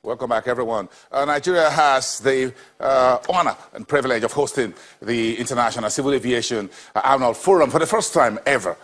Welcome back, everyone. Nigeria has the honor and privilege of hosting the International Civil Aviation Annual Forum for the first time ever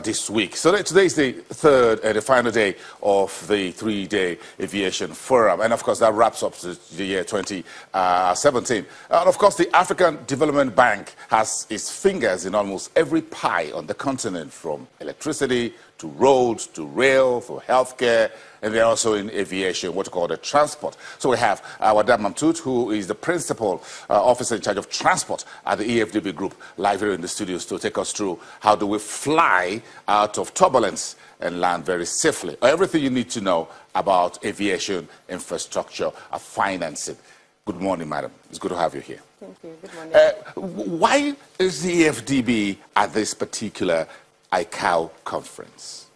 this week. So today is the third and the final day of the three-day aviation forum. And, of course, that wraps up the year 2017. And, of course, the African Development Bank has its fingers in almost every pie on the continent, from electricity to roads to rail to healthcare, and they're also in aviation, what you call the transport. So we have Wadad Mamtout, who is the principal officer in charge of transport at the AFDB group, live here in the studios to take us through how do we fly out of turbulence and land very safely. Everything you need to know about aviation, infrastructure, financing. Good morning, madam. It's good to have you here. Thank you. Good morning. Why is the AFDB at this particular ICAO conference?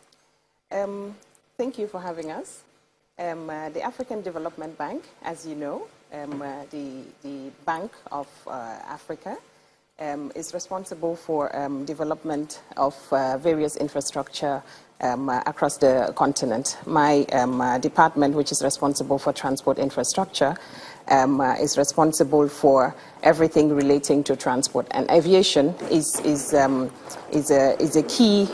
Thank you for having us. The African Development Bank, as you know, the Bank of Africa, is responsible for development of various infrastructure across the continent. My department, which is responsible for transport infrastructure, is responsible for everything relating to transport, and aviation is a key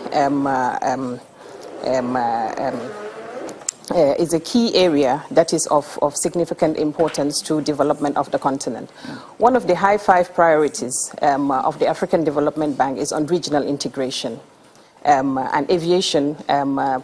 is a key area that is of significant importance to development of the continent. One of the high five priorities of the African Development Bank is on regional integration. And aviation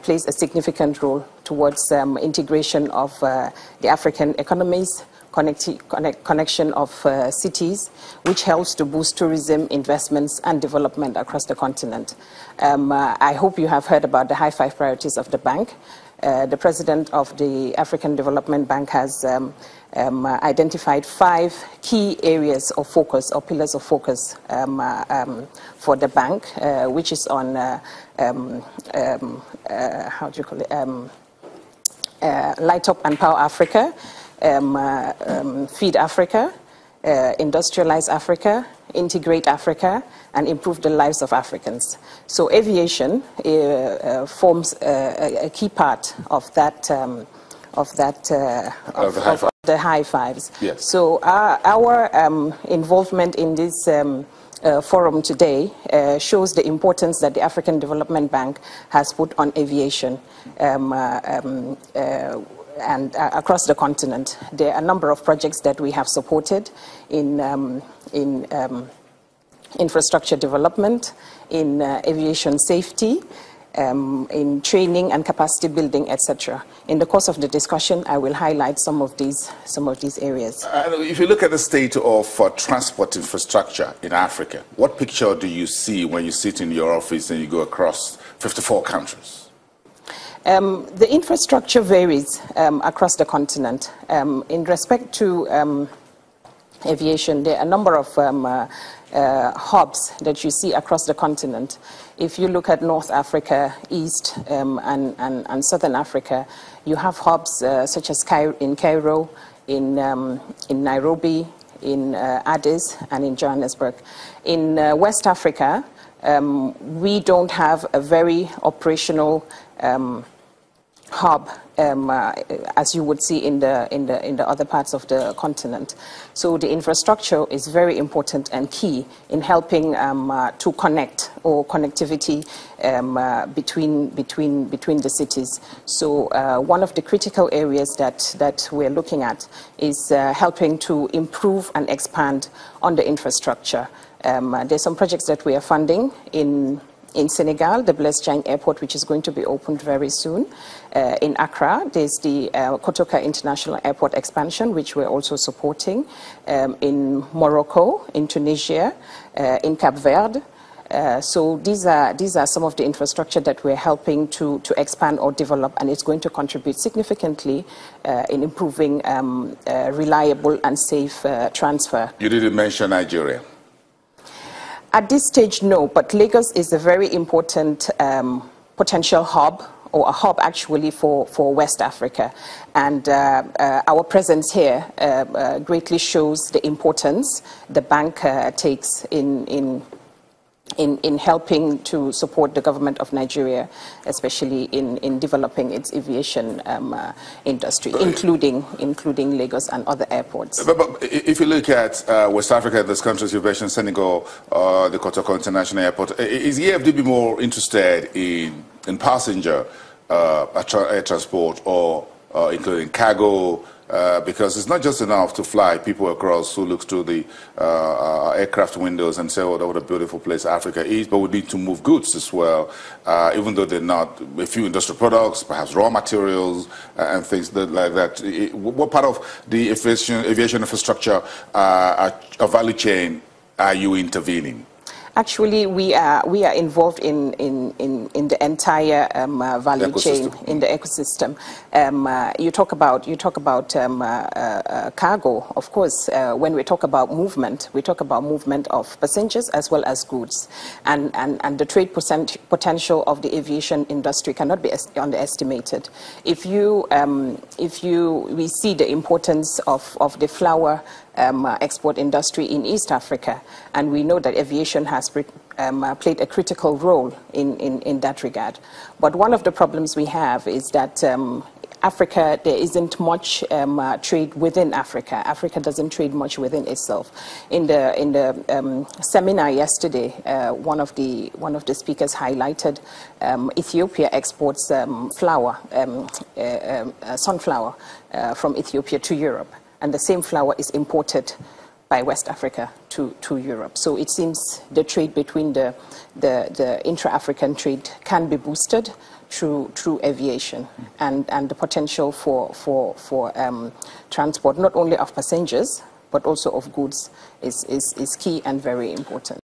plays a significant role towards integration of the African economies, connection of cities, which helps to boost tourism, investments, and development across the continent. I hope you have heard about the high five priorities of the bank. The president of the African Development Bank has identified 5 key areas of focus or pillars of focus for the bank, which is on how do you call it? Light Up and Power Africa, Feed Africa, Industrialize Africa, Integrate Africa, and Improve the lives of Africans. So aviation forms a key part of that the high fives. Yes. So our involvement in this forum today shows the importance that the African Development Bank has put on aviation. And across the continent, there are a number of projects that we have supported in infrastructure development, in aviation safety, in training and capacity building, etc. In the course of the discussion, I will highlight some of these areas. If you look at the state of transport infrastructure in Africa, what picture do you see when you sit in your office and you go across 54 countries? The infrastructure varies across the continent. In respect to aviation, there are a number of hubs that you see across the continent. If you look at North Africa, East and Southern Africa, you have hubs such as in Cairo, in Nairobi, in Addis, and in Johannesburg. In West Africa, we don't have a very operational hub as you would see in the other parts of the continent. So the infrastructure is very important and key in helping to connect, or connectivity between the cities. So one of the critical areas that we're looking at is helping to improve and expand on the infrastructure. There's some projects that we are funding in Senegal, the Blaise Diagne Airport, which is going to be opened very soon. In Accra, there's the Kotoka International Airport expansion, which we're also supporting. In Morocco, in Tunisia, in Cape Verde. So these are some of the infrastructure that we're helping to expand or develop, and it's going to contribute significantly in improving reliable and safe transfer. You didn't mention Nigeria. At this stage, no, but Lagos is a very important potential hub, or a hub actually for West Africa. And our presence here greatly shows the importance the bank takes in in helping to support the government of Nigeria, especially in developing its aviation industry, including Lagos and other airports. But if you look at West Africa, those countries you've mentioned, Senegal, the Kotoko International Airport, is the AFDB more interested in passenger air transport or including cargo? Because it's not just enough to fly people across who look through the aircraft windows and say, oh, what a beautiful place Africa is, but we need to move goods as well, even though they're not a few industrial products, perhaps raw materials and things like that. What part of the aviation infrastructure value chain are you intervening? Actually, we are involved in the entire value chain, in the ecosystem. You talk about cargo. Of course, when we talk about movement, we talk about movement of passengers as well as goods, and the trade potential of the aviation industry cannot be underestimated. We see the importance of the flower export industry in East Africa, and we know that aviation has played a critical role in that regard. But one of the problems we have is that Africa, there isn't much trade within Africa. Africa doesn't trade much within itself. In the seminar yesterday, one of the speakers highlighted Ethiopia exports sunflower from Ethiopia to Europe, and the same flour is imported by West Africa to Europe. So it seems the trade between the intra-African trade can be boosted through aviation, and the potential for transport not only of passengers but also of goods is key and very important.